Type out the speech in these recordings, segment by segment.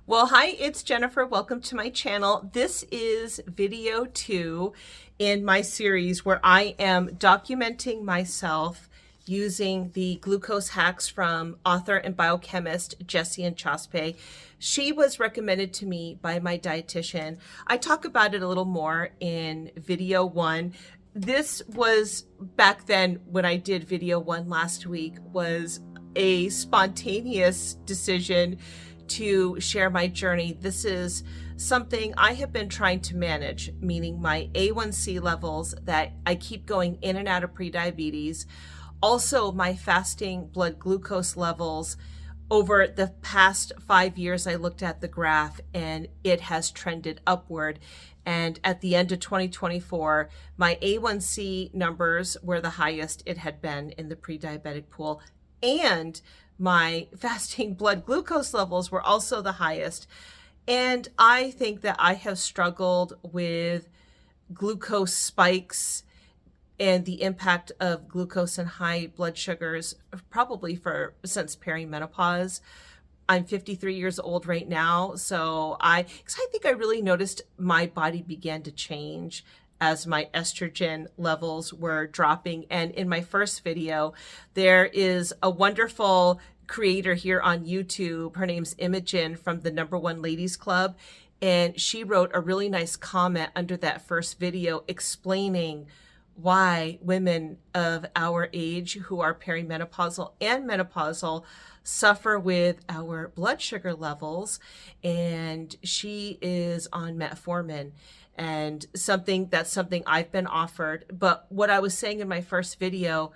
Well, hi, it's Jennifer. Welcome to my channel. This is video 2 in my series where I am documenting myself using the glucose hacks from author and biochemist Jessie Inchauspe. She was recommended to me by my dietitian. I talk about it a little more in video 1. This was back then when I did video 1 last week, was a spontaneous decision to share my journey. This is something I have been trying to manage, meaning my A1C levels, that I keep going in and out of prediabetes. Also, my fasting blood glucose levels. Over the past 5 years, I looked at the graph and it has trended upward. And at the end of 2024, my A1C numbers were the highest it had been in the pre-diabetic pool. And my fasting blood glucose levels were also the highest. And I think that I have struggled with glucose spikes and the impact of glucose and high blood sugars probably since perimenopause. I'm 53 years old right now, so I think I really noticed my body began to change as my estrogen levels were dropping. And in my first video, there is a wonderful creator here on YouTube. Her name's Imogen from the #1 Ladies Club. And she wrote a really nice comment under that first video explaining why women of our age who are perimenopausal and menopausal suffer with our blood sugar levels. And she is on metformin, and that's something I've been offered. But what I was saying in my first video,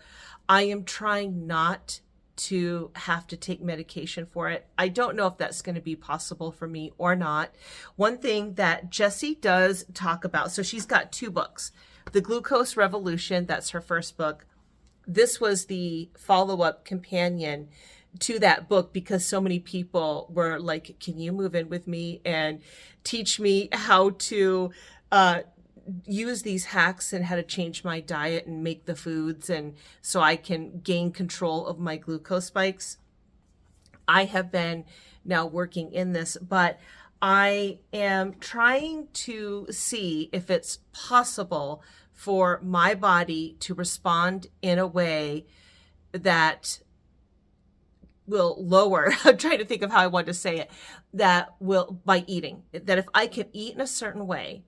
I am trying not to have to take medication for it. I don't know if that's going to be possible for me or not. One thing that Jessie does talk about, so she's got 2 books. The Glucose Revolution, that's her first book. This was the follow-up companion to that book because so many people were like, can you move in with me and teach me how to use these hacks and how to change my diet and make the foods, and so I can gain control of my glucose spikes. I have been now working in this, but I am trying to see if it's possible for my body to respond in a way that will lower, I'm trying to think of how I want to say it, that will, by eating, that if I can eat in a certain way,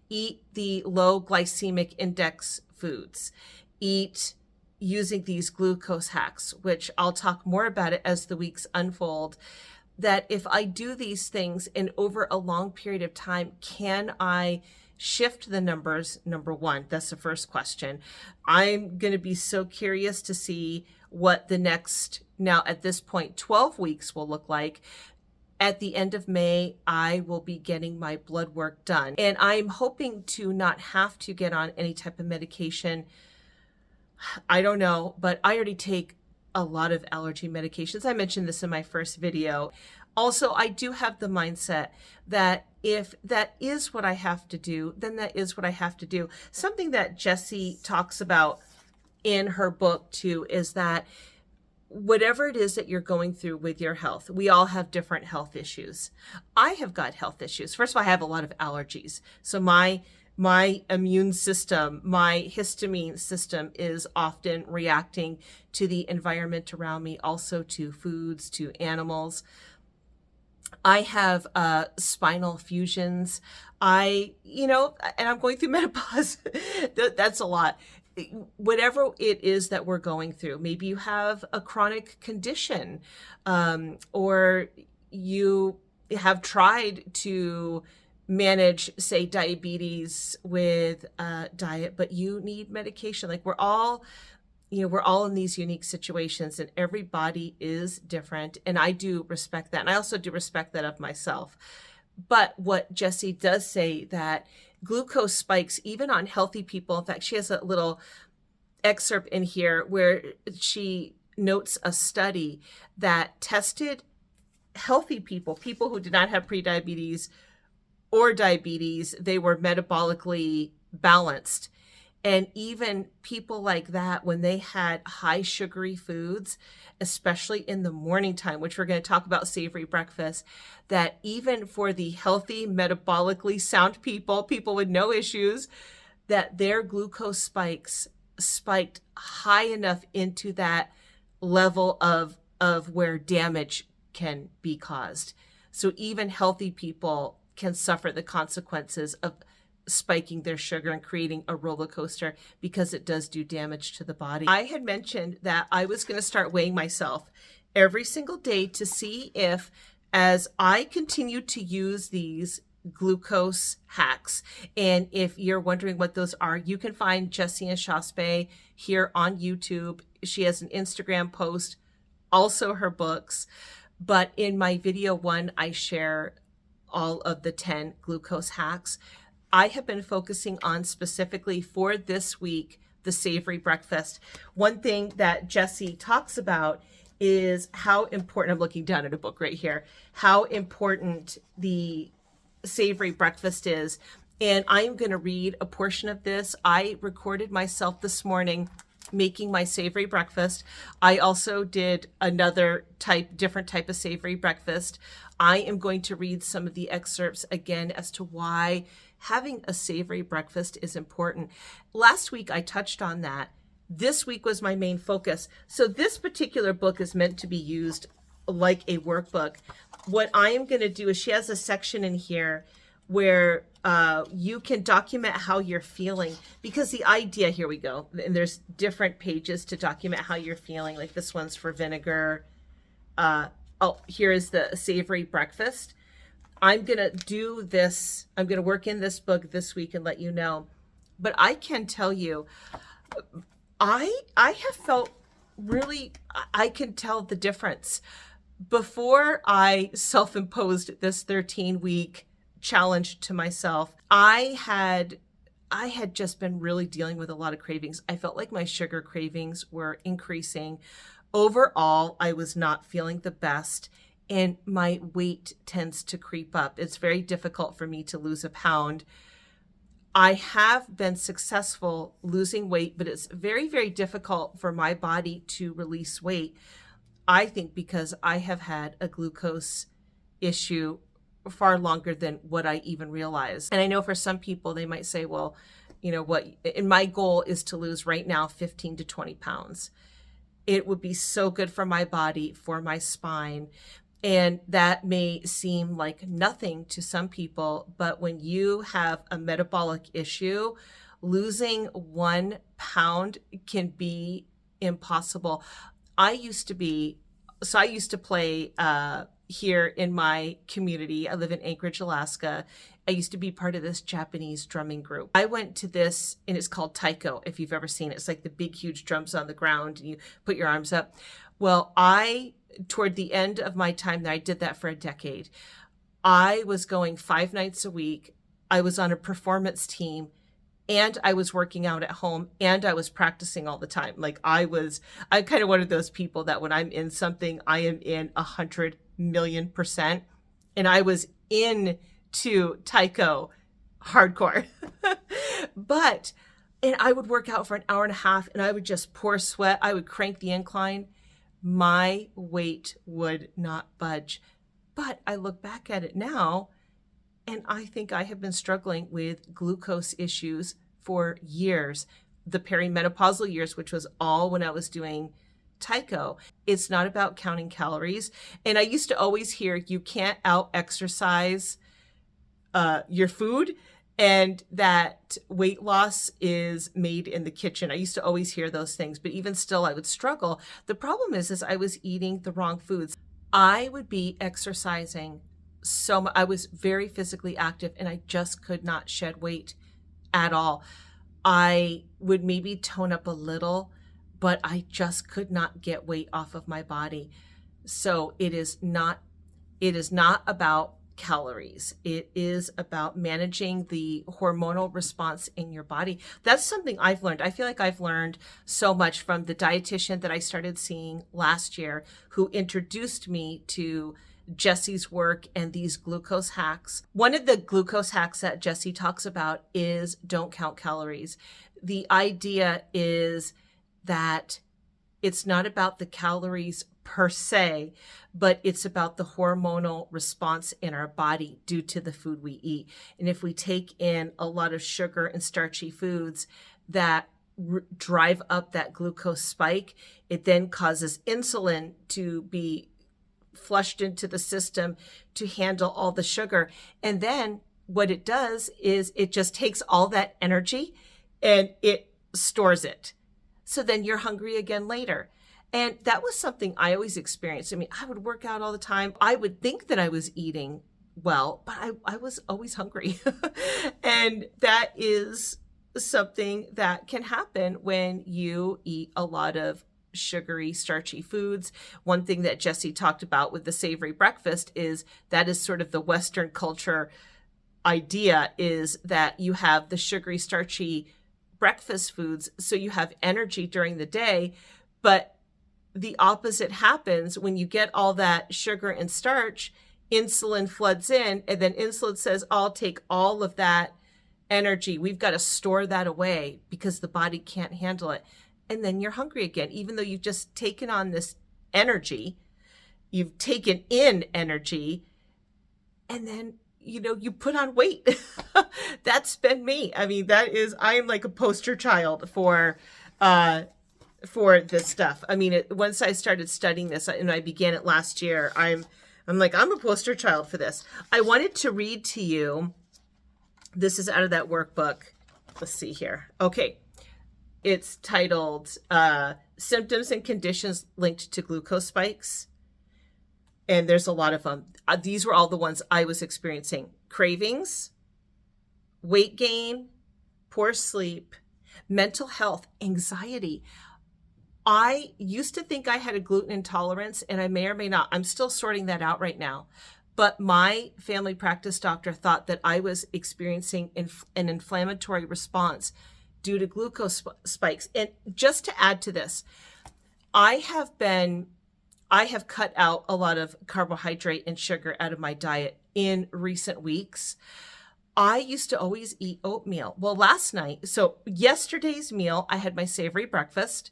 eat the low glycemic index foods, eat using these glucose hacks, which I'll talk more about it as the weeks unfold, that if I do these things and over a long period of time, can I shift the numbers? Number 1, that's the first question. I'm going to be so curious to see what the next, now at this point, 12 weeks will look like. At the end of May, I will be getting my blood work done. And I'm hoping to not have to get on any type of medication. I don't know, but I already take a lot of allergy medications. I mentioned this in my first video. Also, I do have the mindset that if that is what I have to do, then that is what I have to do. Something that Jessie talks about in her book too is that whatever it is that you're going through with your health, we all have different health issues. I have got health issues. First of all, I have a lot of allergies. So my immune system, my histamine system is often reacting to the environment around me, also to foods, to animals. I have spinal fusions. And I'm going through menopause. That's a lot. Whatever it is that we're going through, maybe you have a chronic condition, or you have tried to manage, say, diabetes with diet, but you need medication. Like we're all in these unique situations, and every body is different. And I do respect that. And I also do respect that of myself. But what Jessie does say, that glucose spikes even on healthy people. In fact, she has a little excerpt in here where she notes a study that tested healthy people who did not have prediabetes or diabetes. They were metabolically balanced. And even people like that, when they had high sugary foods, especially in the morning time, which we're going to talk about savory breakfast, that even for the healthy, metabolically sound people, people with no issues, that their glucose spikes spiked high enough into that level of where damage can be caused. So even healthy people can suffer the consequences of spiking their sugar and creating a roller coaster because it does do damage to the body. I had mentioned that I was going to start weighing myself every single day to see if, as I continue to use these glucose hacks, and if you're wondering what those are, you can find Jessie Inchauspe here on YouTube. She has an Instagram post, also her books. But in my video 1, I share all of the 10 glucose hacks. I have been focusing on specifically for this week, the savory breakfast. One thing that Jessie talks about is how important, I'm looking down at a book right here, how important the savory breakfast is. And I'm going to read a portion of this. I recorded myself this morning making my savory breakfast. I also did another different type of savory breakfast. I am going to read some of the excerpts again as to why having a savory breakfast is important. Last week I touched on that. This week was my main focus. So this particular book is meant to be used like a workbook. What I am going to do is she has a section in here where you can document how you're feeling, because the idea, here we go, and there's different pages to document how you're feeling. Like this one's for vinegar. Oh, here is the savory breakfast. I'm going to do this. I'm going to work in this book this week and let you know. But I can tell you, I have felt really, I can tell the difference. Before I self-imposed this 13-week challenge to myself, I had just been really dealing with a lot of cravings. I felt like my sugar cravings were increasing. Overall, I was not feeling the best, and my weight tends to creep up. It's very difficult for me to lose a pound. I have been successful losing weight, but it's very, very difficult for my body to release weight. I think because I have had a glucose issue far longer than what I even realized. And I know for some people, they might say, well, you know what, and my goal is to lose right now 15 to 20 pounds. It would be so good for my body, for my spine. And that may seem like nothing to some people, but when you have a metabolic issue, losing 1 pound can be impossible. I used to play here in my community. I live in Anchorage, Alaska. I used to be part of this Japanese drumming group. I went to this, and it's called taiko, if you've ever seen it. It's like the big, huge drums on the ground, and you put your arms up. Well, toward the end of my time there, I did that for a decade. I was going 5 nights a week. I was on a performance team, and I was working out at home, and I was practicing all the time. Like I'm kind of one of those people that when I'm in something, I am in 100,000,000%. And I was into taiko hardcore. And I would work out for an hour and a half, and I would just pour sweat. I would crank the incline. My weight would not budge. But I look back at it now, and I think I have been struggling with glucose issues for years, the perimenopausal years, which was all when I was doing taiko. It's not about counting calories. And I used to always hear you can't out-exercise your food, and that weight loss is made in the kitchen. I used to always hear those things, but even still, I would struggle. The problem is I was eating the wrong foods. I would be exercising so much. I was very physically active, and I just could not shed weight at all. I would maybe tone up a little, but I just could not get weight off of my body. So it is not about calories. It is about managing the hormonal response in your body. That's something I've learned. I feel like I've learned so much from the dietitian that I started seeing last year, who introduced me to Jessie's work and these glucose hacks. One of the glucose hacks that Jessie talks about is don't count calories. The idea is that it's not about the calories per se, but it's about the hormonal response in our body due to the food we eat. And if we take in a lot of sugar and starchy foods that drive up that glucose spike, it then causes insulin to be flushed into the system to handle all the sugar. And then what it does is it just takes all that energy and it stores it. So then you're hungry again later. And that was something I always experienced. I mean, I would work out all the time. I would think that I was eating well, but I was always hungry. And that is something that can happen when you eat a lot of sugary, starchy foods. One thing that Jessie talked about with the savory breakfast is that is sort of the Western culture idea, is that you have the sugary, starchy breakfast foods, so you have energy during the day. But the opposite happens when you get all that sugar and starch, insulin floods in, and then insulin says, I'll take all of that energy. We've got to store that away because the body can't handle it. And then you're hungry again, even though you've just taken on this energy, you've taken in energy, and then, you know, you put on weight. That's been me. I mean, I am like a poster child for this stuff. I mean, once I started studying this and I began it last year, I'm a poster child for this. I wanted to read to you. This is out of that workbook. Let's see here. Okay. It's titled Symptoms and Conditions Linked to Glucose Spikes. And there's a lot of them. These were all the ones I was experiencing. Cravings, weight gain, poor sleep, mental health, anxiety. I used to think I had a gluten intolerance, and I may or may not. I'm still sorting that out right now. But my family practice doctor thought that I was experiencing an inflammatory response due to glucose spikes. And just to add to this, I have cut out a lot of carbohydrate and sugar out of my diet in recent weeks. I used to always eat oatmeal. Well, yesterday's meal, I had my savory breakfast,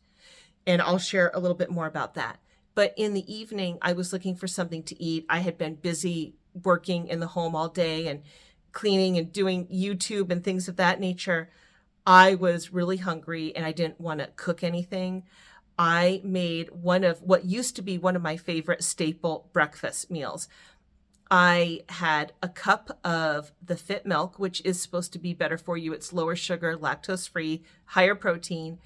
and I'll share a little bit more about that. But in the evening, I was looking for something to eat. I had been busy working in the home all day and cleaning and doing YouTube and things of that nature. I was really hungry and I didn't want to cook anything. I made one of what used to be one of my favorite staple breakfast meals. I had a cup of the Fit milk, which is supposed to be better for you. It's lower sugar, lactose-free, higher protein.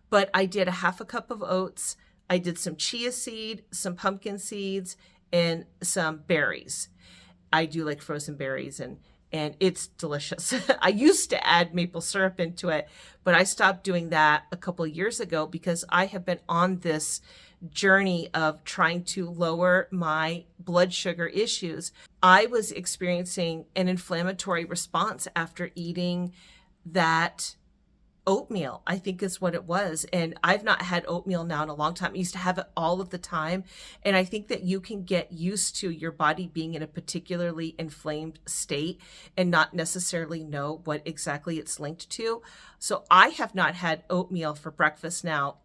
But I did a half a cup of oats. I did some chia seed, some pumpkin seeds, and some berries. I do like frozen berries, and it's delicious. I used to add maple syrup into it, but I stopped doing that a couple of years ago because I have been on this journey of trying to lower my blood sugar issues. I was experiencing an inflammatory response after eating that oatmeal, I think is what it was. And I've not had oatmeal now in a long time. I used to have it all of the time. And I think that you can get used to your body being in a particularly inflamed state and not necessarily know what exactly it's linked to. So I have not had oatmeal for breakfast now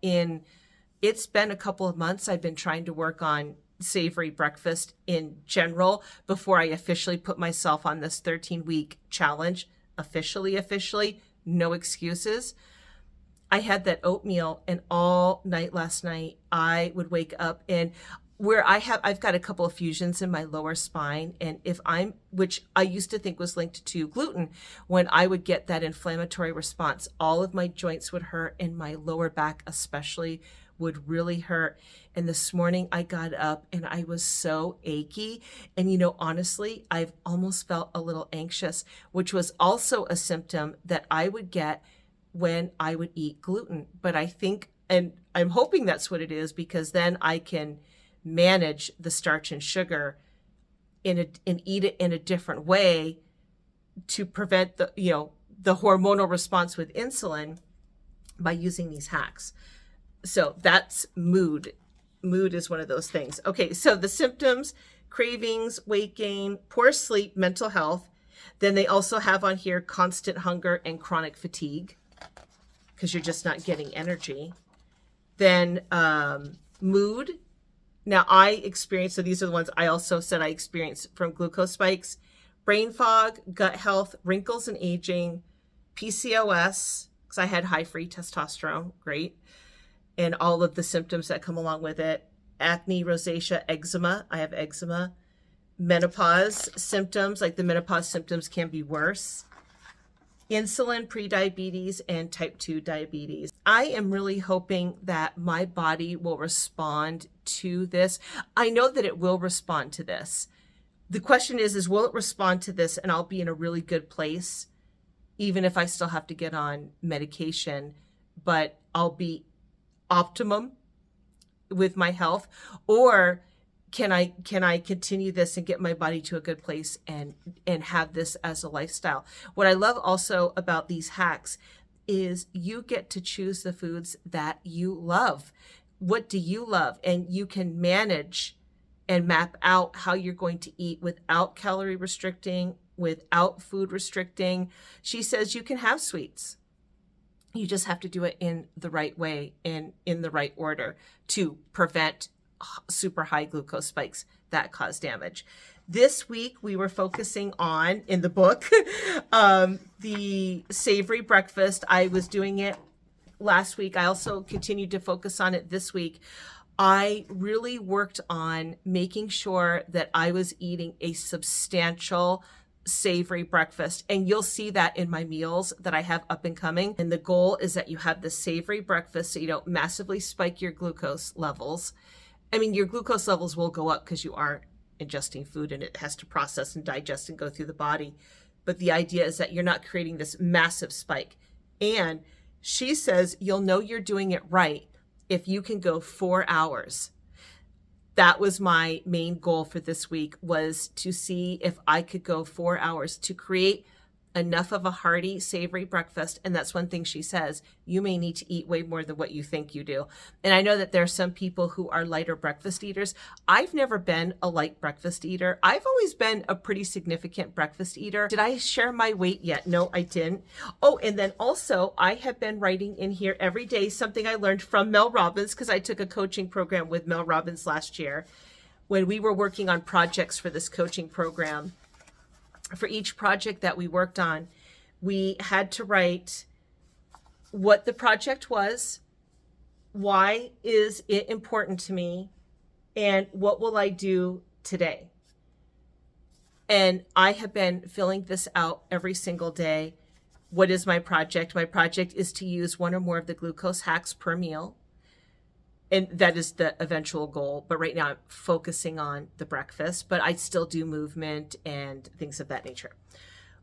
it's been a couple of months. I've been trying to work on savory breakfast in general before I officially put myself on this 13-week challenge. Officially, no excuses. I had that oatmeal, and all night last night I would wake up, and I've got a couple of fusions in my lower spine, and which I used to think was linked to gluten, when I would get that inflammatory response, all of my joints would hurt, and my lower back especially would really hurt. And this morning I got up and I was so achy. And, honestly, I've almost felt a little anxious, which was also a symptom that I would get when I would eat gluten. But I think, and I'm hoping that's what it is, because then I can manage the starch and sugar and eat it in a different way to prevent the hormonal response with insulin by using these hacks. So that's mood. Mood is one of those things. Okay, so the symptoms, cravings, weight gain, poor sleep, mental health. Then they also have on here constant hunger and chronic fatigue because you're just not getting energy. Then mood. Now I experienced, so these are the ones I also said I experienced from glucose spikes: brain fog, gut health, wrinkles and aging, PCOS, because I had high free testosterone, great, and all of the symptoms that come along with it, acne, rosacea, eczema, I have eczema, menopause symptoms, like the menopause symptoms can be worse, insulin, prediabetes, and type 2 diabetes. I am really hoping that my body will respond to this. I know that it will respond to this. The question is will it respond to this and I'll be in a really good place, even if I still have to get on medication, but I'll be optimum with my health? Or can I continue this and get my body to a good place and have this as a lifestyle? What I love also about these hacks is you get to choose the foods that you love. What do you love? And you can manage and map out how you're going to eat without calorie restricting, without food restricting. She says you can have sweets. You just have to do it in the right way and in the right order to prevent super high glucose spikes that cause damage. This week we were focusing on, in the book, the savory breakfast. I was doing it last week. I also continued to focus on it this week. I really worked on making sure that I was eating a substantial savory breakfast, and you'll see that in my meals that I have up and coming. And the goal is that you have the savory breakfast so you don't massively spike your glucose levels. I mean, your glucose levels will go up because you aren't ingesting food and it has to process and digest and go through the body. But the idea is that you're not creating this massive spike. And she says you'll know you're doing it right if you can go 4 hours. That was my main goal for this week, was to see if I could go 4 hours to create enough of a hearty, savory breakfast. And that's one thing she says, you may need to eat way more than what you think you do. And I know that there are some people who are lighter breakfast eaters. I've never been a light breakfast eater. I've always been a pretty significant breakfast eater. Did I share my weight yet? No, I didn't. Oh, and then also I have been writing in here every day something I learned from Mel Robbins, because I took a coaching program with Mel Robbins last year when we were working on projects for this coaching program. For each project that we worked on, we had to write what the project was, why is it important to me, and what will I do today. And I have been filling this out every single day. What is my project? My project is to use one or more of the glucose hacks per meal. And that is the eventual goal. But right now I'm focusing on the breakfast, but I still do movement and things of that nature.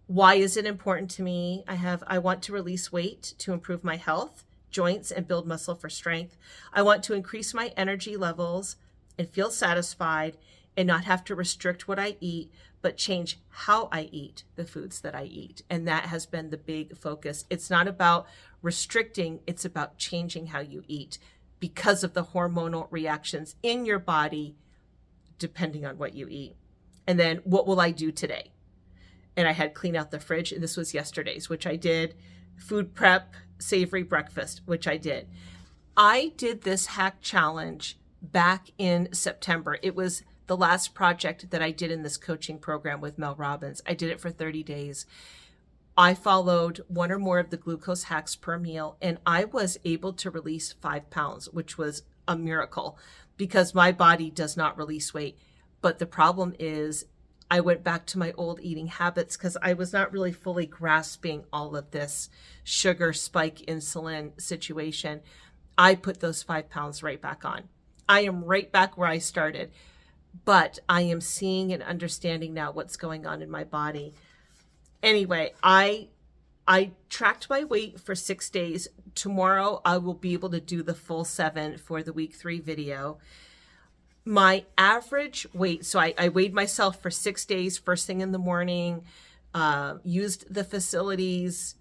Why is it important to me? I want to release weight to improve my health, joints, and build muscle for strength. I want to increase my energy levels and feel satisfied and not have to restrict what I eat, but change how I eat the foods that I eat. And that has been the big focus. It's not about restricting, it's about changing how you eat, because of the hormonal reactions in your body, depending on what you eat. And then what will I do today? And I had clean out the fridge, and this was yesterday's, which I did. Food prep, savory breakfast, which I did. I did this hack challenge back in September. It was the last project that I did in this coaching program with Mel Robbins. I did it for 30 days. I followed one or more of the glucose hacks per meal, and I was able to release 5 pounds, which was a miracle because my body does not release weight. But the problem is I went back to my old eating habits because I was not really fully grasping all of this sugar spike insulin situation. I put those 5 pounds right back on. I am right back where I started, but I am seeing and understanding now what's going on in my body. Anyway, I tracked my weight for 6 days. Tomorrow, I will be able to do the full 7 for the week 3 video. My average weight, so I weighed myself for 6 days, first thing in the morning, used the facilities,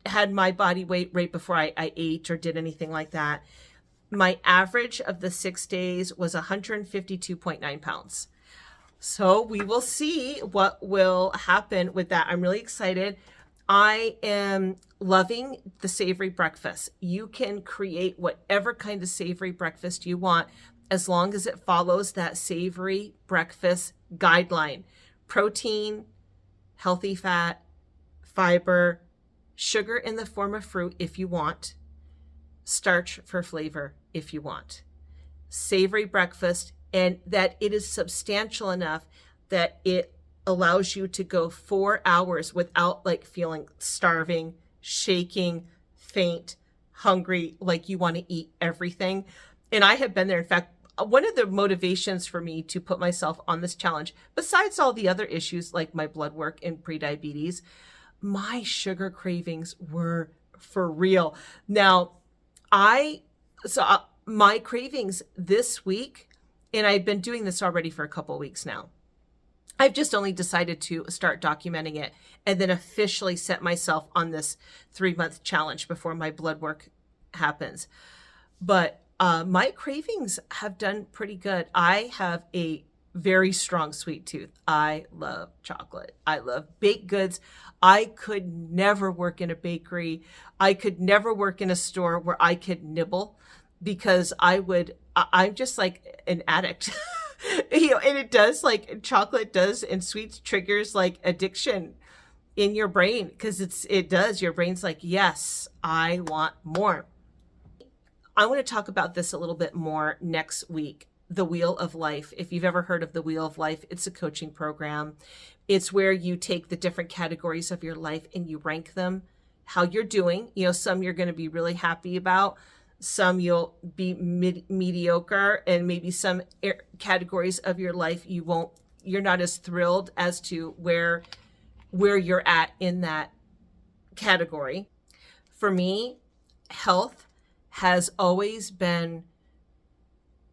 had my body weight right before I ate or did anything like that. My average of the 6 days was 152.9 pounds. So we will see what will happen with that. I'm really excited. I am loving the savory breakfast. You can create whatever kind of savory breakfast you want as long as it follows that savory breakfast guideline. Protein, healthy fat, fiber, sugar in the form of fruit if you want, starch for flavor if you want. Savory breakfast, and that it is substantial enough that it allows you to go 4 hours without like feeling starving, shaking, faint, hungry, like you want to eat everything. And I have been there. In fact, one of the motivations for me to put myself on this challenge, besides all the other issues like my blood work and prediabetes, my sugar cravings were for real. Now, my cravings this week, and I've been doing this already for a couple of weeks now. I've just only decided to start documenting it and then officially set myself on this 3-month challenge before my blood work happens. But my cravings have done pretty good. I have a very strong sweet tooth. I love chocolate. I love baked goods. I could never work in a bakery. I could never work in a store where I could nibble, because I'm just like an addict. And it does, like chocolate does, and sweets triggers like addiction in your brain, because it does. Your brain's like, yes, I want more. I want to talk about this a little bit more next week. The Wheel of Life. If you've ever heard of the Wheel of Life, it's a coaching program. It's where you take the different categories of your life and you rank them, how you're doing. Some you're going to be really happy about. Some you'll be mediocre, and maybe some categories of your life you're not as thrilled as to where you're at in that category. For me, health has always been,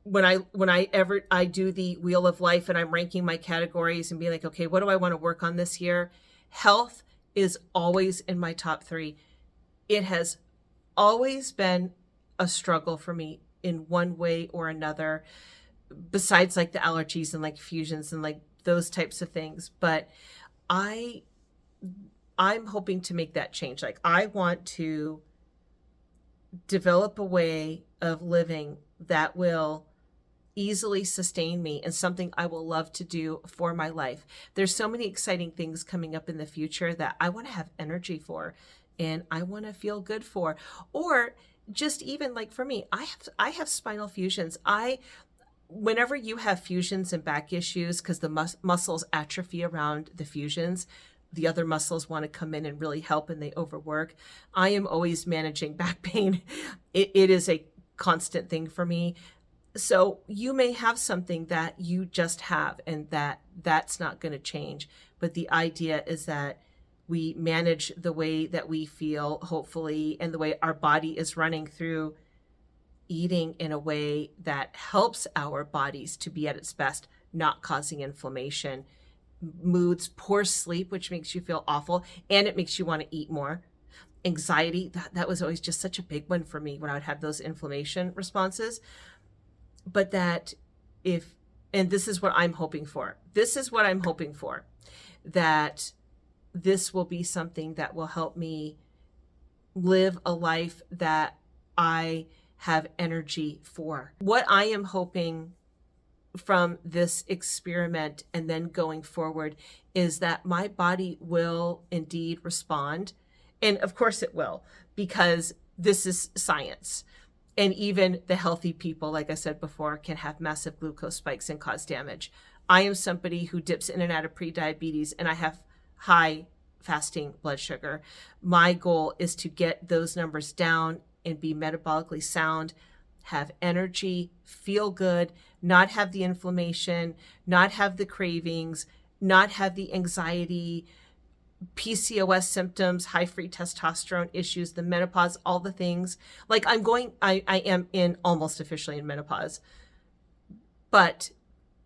when I do the Wheel of Life and I'm ranking my categories and being like, okay, what do I want to work on this year? Health is always in my top 3. It has always been a struggle for me in one way or another, besides like the allergies and like fusions and like those types of things. But I'm hoping to make that change. Like, I want to develop a way of living that will easily sustain me and something I will love to do for my life. There's so many exciting things coming up in the future that I want to have energy for and I want to feel good for. Or just even like for me, I have spinal fusions. Whenever you have fusions and back issues, because the muscles atrophy around the fusions, the other muscles want to come in and really help and they overwork. I am always managing back pain. It is a constant thing for me. So you may have something that you just have and that's not going to change. But the idea is that we manage the way that we feel, hopefully, and the way our body is running through eating in a way that helps our bodies to be at its best, not causing inflammation, moods, poor sleep, which makes you feel awful, and it makes you want to eat more. Anxiety, that was always just such a big one for me when I would have those inflammation responses. But and this is what I'm hoping for. That this will be something that will help me live a life that I have energy for. What I am hoping from this experiment and then going forward is that my body will indeed respond. And of course it will, because this is science. And even the healthy people, like I said before, can have massive glucose spikes and cause damage. I am somebody who dips in and out of prediabetes, and I have high fasting blood sugar. My goal is to get those numbers down and be metabolically sound, have energy, feel good, not have the inflammation, not have the cravings, not have the anxiety, PCOS symptoms, high free testosterone issues, the menopause, all the things. Like I am almost officially in menopause. But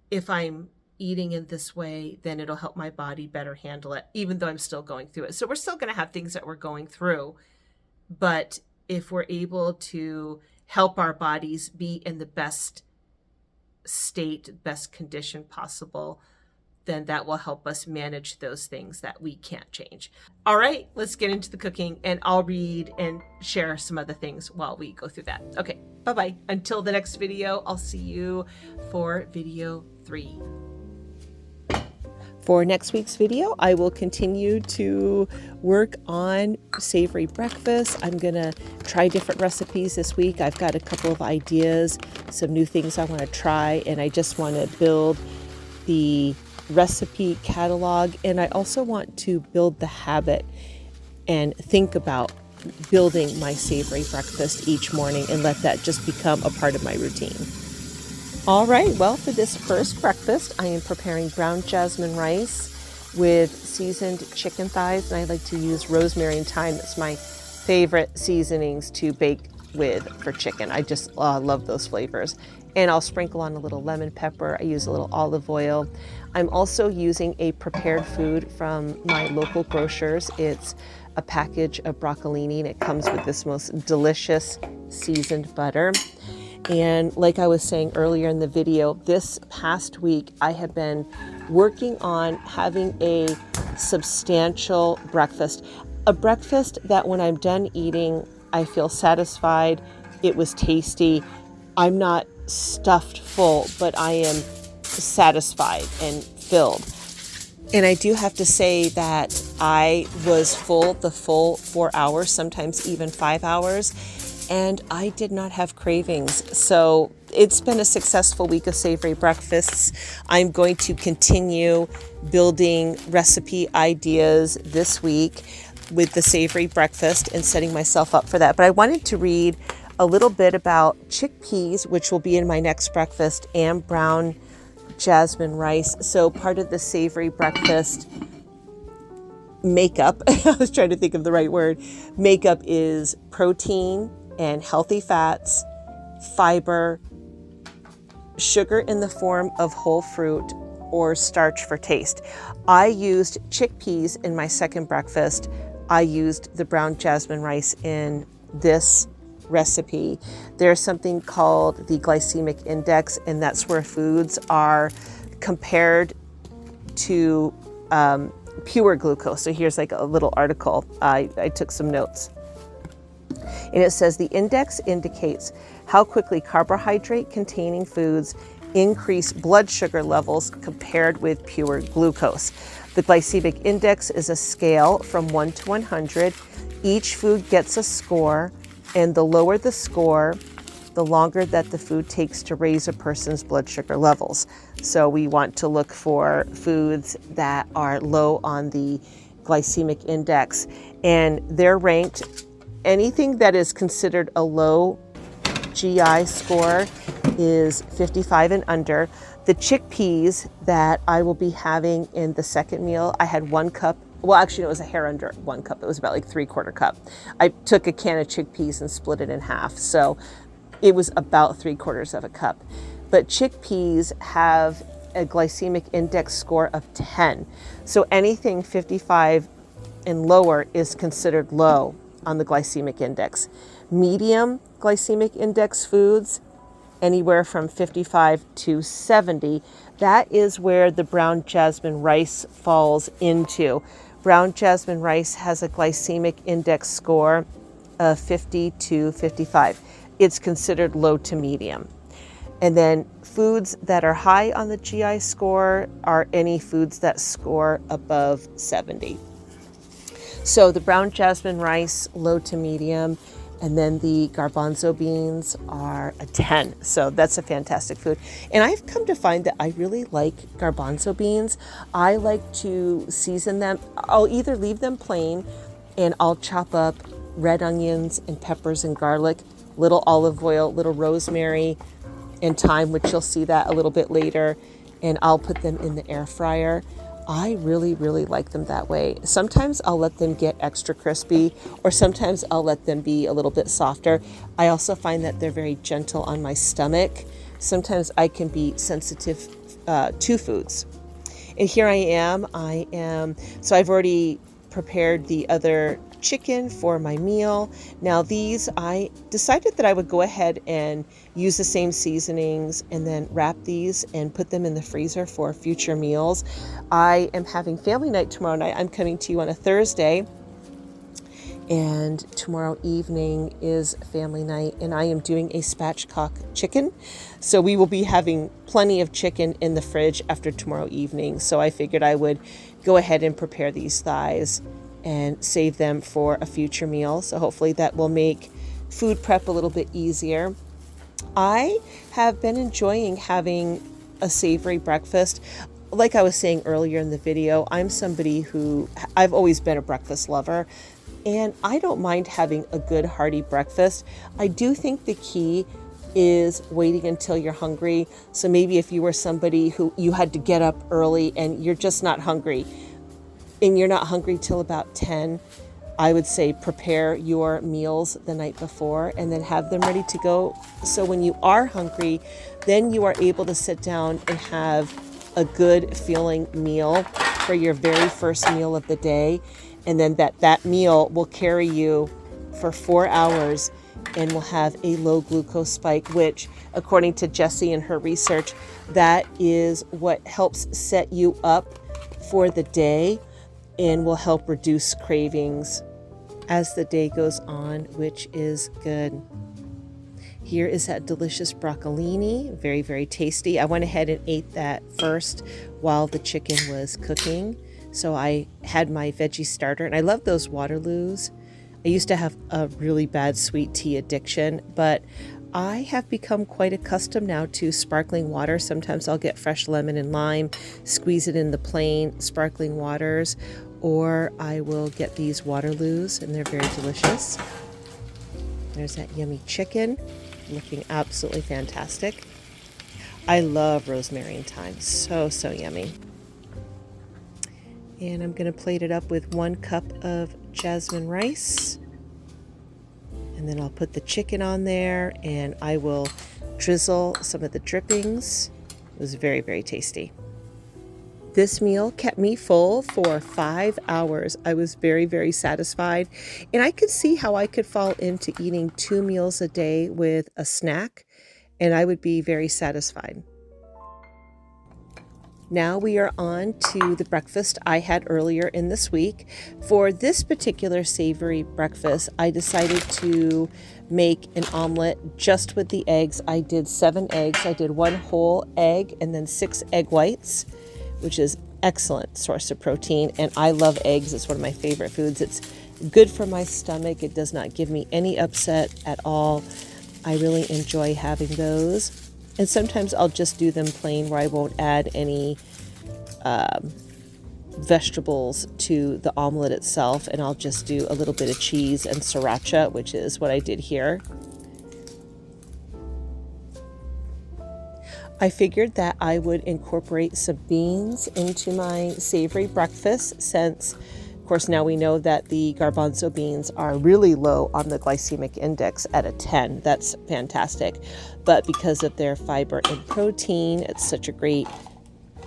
if I'm eating in this way, then it'll help my body better handle it, even though I'm still going through it. So we're still going to have things that we're going through. But if we're able to help our bodies be in the best state, best condition possible, then that will help us manage those things that we can't change. All right, let's get into the cooking, and I'll read and share some other things while we go through that. Okay, bye-bye. Until the next video, I'll see you for video 3. For next week's video, I will continue to work on savory breakfast. I'm gonna try different recipes this week. I've got a couple of ideas, some new things I wanna try, and I just wanna build the recipe catalog. And I also want to build the habit and think about building my savory breakfast each morning and let that just become a part of my routine. All right, well, for this first breakfast, I am preparing brown jasmine rice with seasoned chicken thighs, and I like to use rosemary and thyme. That's my favorite seasonings to bake with for chicken. I just love those flavors. And I'll sprinkle on a little lemon pepper. I use a little olive oil. I'm also using a prepared food from my local grocers. It's a package of broccolini, and it comes with this most delicious seasoned butter. And like I was saying earlier in the video, this past week I have been working on having a substantial breakfast. A breakfast that when I'm done eating, I feel satisfied, it was tasty. I'm not stuffed full, but I am satisfied and filled. And I do have to say that I was full the full 4 hours, sometimes even 5 hours. And I did not have cravings. So it's been a successful week of savory breakfasts. I'm going to continue building recipe ideas this week with the savory breakfast and setting myself up for that. But I wanted to read a little bit about chickpeas, which will be in my next breakfast, and brown jasmine rice. So part of the savory breakfast makeup, I was trying to think of the right word, makeup is protein and healthy fats, fiber, sugar in the form of whole fruit, or starch for taste. I used chickpeas in my second breakfast. I used the brown jasmine rice in this recipe. There's something called the glycemic index, and that's where foods are compared to pure glucose. So here's like a little article. I took some notes. And it says the index indicates how quickly carbohydrate-containing foods increase blood sugar levels compared with pure glucose. The glycemic index is a scale from 1 to 100. Each food gets a score, and the lower the score, the longer that the food takes to raise a person's blood sugar levels. So we want to look for foods that are low on the glycemic index, and they're ranked. Anything that is considered a low GI score is 55 and under. The chickpeas that I will be having in the second meal, I had 1 cup. Well, actually, it was a hair under 1 cup. It was about like 3/4 cup. I took a can of chickpeas and split it in half. So it was about 3/4 of a cup. But chickpeas have a glycemic index score of 10. So anything 55 and lower is considered low on the glycemic index. Medium glycemic index foods, anywhere from 55 to 70, that is where the brown jasmine rice falls into. Brown jasmine rice has a glycemic index score of 50 to 55. It's considered low to medium. And then foods that are high on the GI score are any foods that score above 70. So the brown jasmine rice, low to medium, and then the garbanzo beans are a 10. So that's a fantastic food. And I've come to find that I really like garbanzo beans. I like to season them. I'll either leave them plain and I'll chop up red onions and peppers and garlic, little olive oil, little rosemary and thyme, which you'll see that a little bit later, and I'll put them in the air fryer. I really, really like them that way. Sometimes I'll let them get extra crispy, or sometimes I'll let them be a little bit softer. I also find that they're very gentle on my stomach. Sometimes I can be sensitive to foods. And here I am. So I've already prepared the other chicken for my meal. Now these, I decided that I would go ahead and use the same seasonings and then wrap these and put them in the freezer for future meals. I am having family night tomorrow night. I'm coming to you on a Thursday, and tomorrow evening is family night, and I am doing a spatchcock chicken. So we will be having plenty of chicken in the fridge after tomorrow evening. So I figured I would go ahead and prepare these thighs and save them for a future meal. So hopefully that will make food prep a little bit easier. I have been enjoying having a savory breakfast. Like I was saying earlier in the video, I'm somebody who, I've always been a breakfast lover, and I don't mind having a good hearty breakfast. I do think the key is waiting until you're hungry. So maybe if you were somebody who you had to get up early and you're just not hungry, and you're not hungry till about 10, I would say prepare your meals the night before and then have them ready to go. So when you are hungry, then you are able to sit down and have a good feeling meal for your very first meal of the day. And then that meal will carry you for 4 hours and will have a low glucose spike, which according to Jessie and her research, that is what helps set you up for the day and will help reduce cravings as the day goes on, which is good. Here is that delicious broccolini, very, very tasty. I went ahead and ate that first while the chicken was cooking. So I had my veggie starter, and I love those Waterloos. I used to have a really bad sweet tea addiction, but I have become quite accustomed now to sparkling water. Sometimes I'll get fresh lemon and lime, squeeze it in the plain sparkling waters, or I will get these Waterloos, and they're very delicious. There's that yummy chicken, looking absolutely fantastic. I love rosemary and thyme, so yummy. And I'm going to plate it up with 1 cup of jasmine rice. And then I'll put the chicken on there, and I will drizzle some of the drippings. It was very, very tasty. This meal kept me full for 5 hours. I was very, very satisfied. And I could see how I could fall into eating 2 meals a day with a snack, and I would be very satisfied. Now we are on to the breakfast I had earlier in this week. For this particular savory breakfast, I decided to make an omelet just with the eggs. I did 7 eggs. I did 1 whole egg and then 6 egg whites, which is excellent source of protein. And I love eggs. It's one of my favorite foods. It's good for my stomach. It does not give me any upset at all. I really enjoy having those. And sometimes I'll just do them plain where I won't add any vegetables to the omelet itself. And I'll just do a little bit of cheese and sriracha, which is what I did here. I figured that I would incorporate some beans into my savory breakfast since, of course, now we know that the garbanzo beans are really low on the glycemic index at a 10. That's fantastic. But because of their fiber and protein, it's such a great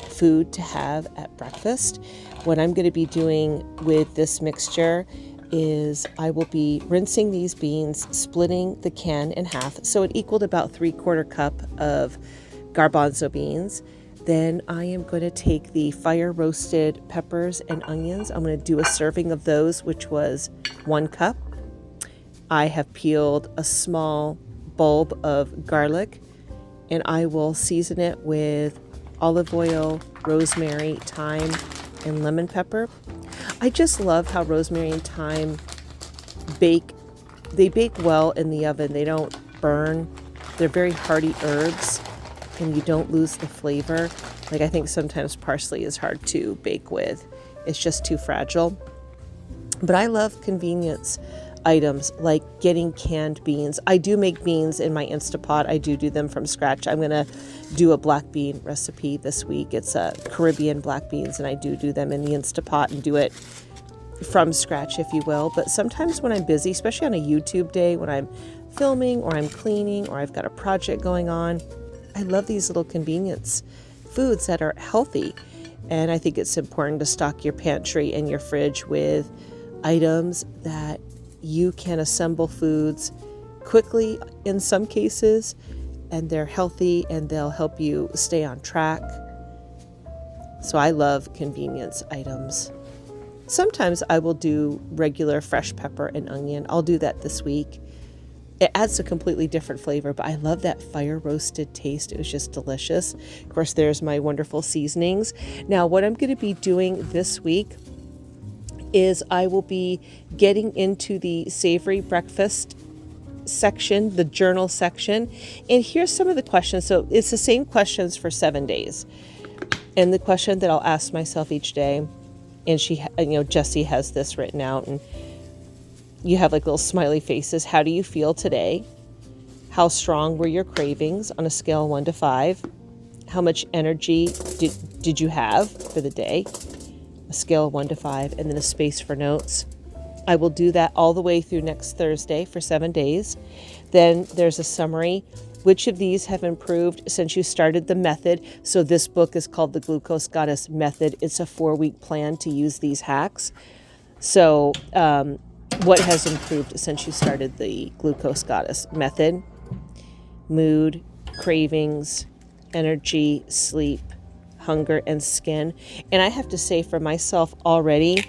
food to have at breakfast. What I'm going to be doing with this mixture is I will be rinsing these beans, splitting the can in half. So it equaled about 3/4 cup of garbanzo beans. Then I am going to take the fire roasted peppers and onions. I'm going to do a serving of those, which was 1 cup. I have peeled a small bulb of garlic, and I will season it with olive oil, rosemary, thyme, and lemon pepper. I just love how rosemary and thyme bake. They bake well in the oven. They don't burn. They're very hearty herbs, and you don't lose the flavor. Like, I think sometimes parsley is hard to bake with. It's just too fragile. But I love convenience items like getting canned beans. I do make beans in my Instapot. I do them from scratch. I'm going to do a black bean recipe this week. It's Caribbean black beans, and I do them in the Instapot and do it from scratch, if you will. But sometimes when I'm busy, especially on a YouTube day, when I'm filming or I'm cleaning or I've got a project going on, I love these little convenience foods that are healthy. And I think it's important to stock your pantry and your fridge with items that you can assemble foods quickly in some cases, and they're healthy and they'll help you stay on track. So I love convenience items. Sometimes I will do regular fresh pepper and onion. I'll do that this week. It adds a completely different flavor, but I love that fire roasted taste. It was just delicious. Of course, there's my wonderful seasonings. Now, what I'm going to be doing this week is I will be getting into the savory breakfast section, the journal section. And here's some of the questions. So it's the same questions for 7 days. And the question that I'll ask myself each day, and Jessie has this written out, and you have like little smiley faces. How do you feel today? How strong were your cravings on a scale of 1 to 5? How much energy did you have for the day? A scale of 1 to 5, and then a space for notes. I will do that all the way through next Thursday for 7 days. Then there's a summary. Which of these have improved since you started the method? So this book is called The Glucose Goddess Method. It's a 4-week plan to use these hacks. So what has improved since you started the Glucose Goddess Method? Mood, cravings, energy, sleep, hunger, and skin. And I have to say for myself already,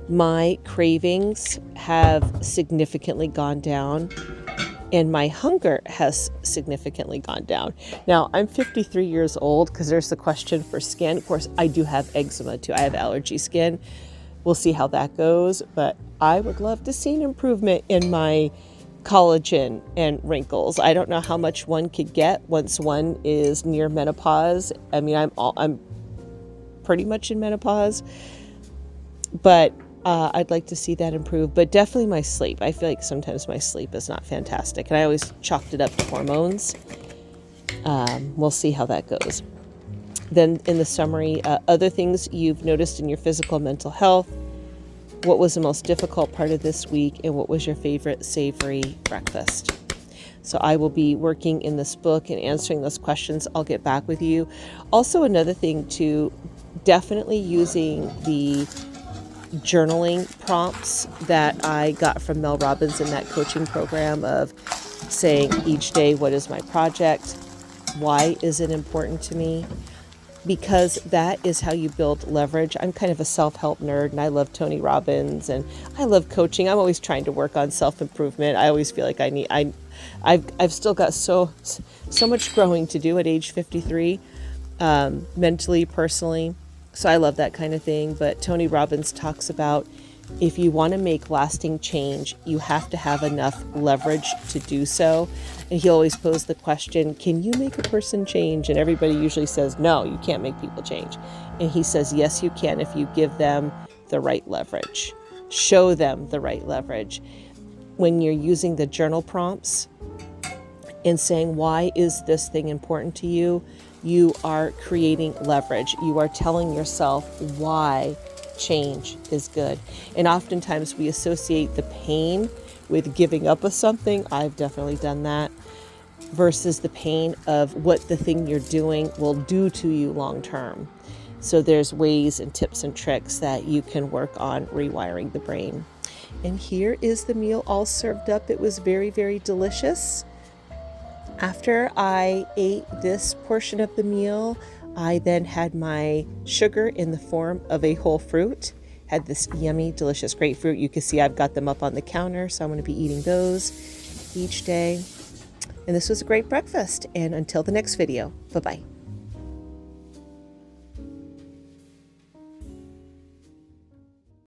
my cravings have significantly gone down and my hunger has significantly gone down. Now, I'm 53 years old because there's the question for skin. Of course, I do have eczema too. I have allergy skin. We'll see how that goes, but I would love to see an improvement in my collagen and wrinkles. I don't know how much one could get once one is near menopause. I mean, I'm pretty much in menopause, but I'd like to see that improve. But definitely my sleep. I feel like sometimes my sleep is not fantastic, and I always chalked it up to hormones. We'll see how that goes. Then in the summary, other things you've noticed in your physical and mental health. What was the most difficult part of this week, and what was your favorite savory breakfast? So I will be working in this book and answering those questions. I'll get back with you. Also, another thing too, definitely using the journaling prompts that I got from Mel Robbins in that coaching program of saying each day, what is my project? Why is it important to me? Because that is how you build leverage. I'm kind of a self-help nerd, and I love Tony Robbins, and I love coaching. I'm always trying to work on self-improvement. I always feel like I've still got so much growing to do at age 53, mentally, personally. So I love that kind of thing. But Tony Robbins talks about if you want to make lasting change, you have to have enough leverage to do so. And he always posed the question, can you make a person change? And everybody usually says, no, you can't make people change. And he says, yes, you can if you give them the right leverage. Show them the right leverage. When you're using the journal prompts and saying, why is this thing important to you? You are creating leverage. You are telling yourself why change is good. And oftentimes we associate the pain with giving up of something. I've definitely done that. Versus the pain of what the thing you're doing will do to you long term. So there's ways and tips and tricks that you can work on rewiring the brain. And here is the meal all served up. It was very, very delicious. After I ate this portion of the meal, I then had my sugar in the form of a whole fruit. Had this yummy, delicious grapefruit. You can see I've got them up on the counter, so I'm going to be eating those each day. And this was a great breakfast. And until the next video, bye-bye.